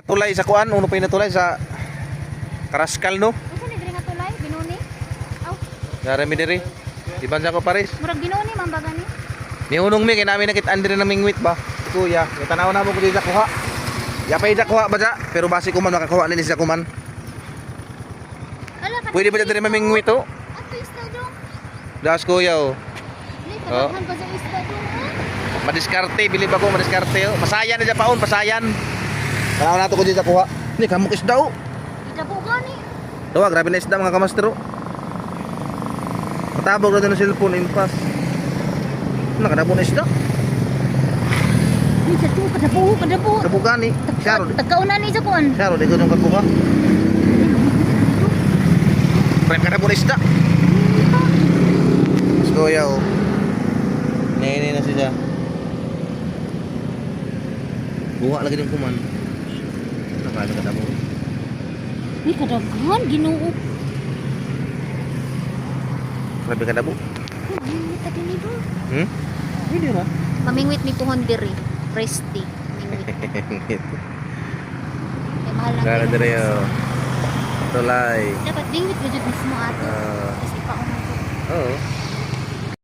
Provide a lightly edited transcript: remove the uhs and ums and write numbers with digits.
Tulay sa kuan, uno pa yung natulay sa Karaskal no. Unsa ni diri nga tulay? Binuni? Aw, Narami diri. Di bansa ko pares. murag binuni man ba gani? Ni unong mi kay namin nakit andre na mingwit ba. Kuya, tanaw na mo ko dito kuha. Ya pa ida kuha ba ja? Pero basi ko man makakuha ni sa kuman. Ala ka. Pwede ba diri mamingwit to? Ato isda dong. Das kuya oh. Ni kadaghan pa sa isda dong. Madiskarte, bilib ako madiskarte oh. Pasayan na dyan paon, pasayan. Tanaw na to ko dito kuha. Ni kamok isda oh. Idabo gani. Dawa, grabe na isda mga kamastero. Matabog na din ang cellphone, impas. Nakadabo na isda. Ni sa tu kadabo. Dabo gani. Syaro, Tagkauna ni sa kuan. syaro, di ko nung kakuha. Prem kadabo na isda. Mas kuya oh. Nene na siya. Buha lagi ng kuman. Nakala kadabo. Ni kadaghan Ginoo. Grabe kadabo. Ni ta dinhi do. Hindi ba? Mamingwit ni puhon diri. Presti. Mamingwit. Kay mahal lang. Gara dire oh. Tulay. Dapat dingwit mo jud mismo ato. Kasi pa ko. Oo.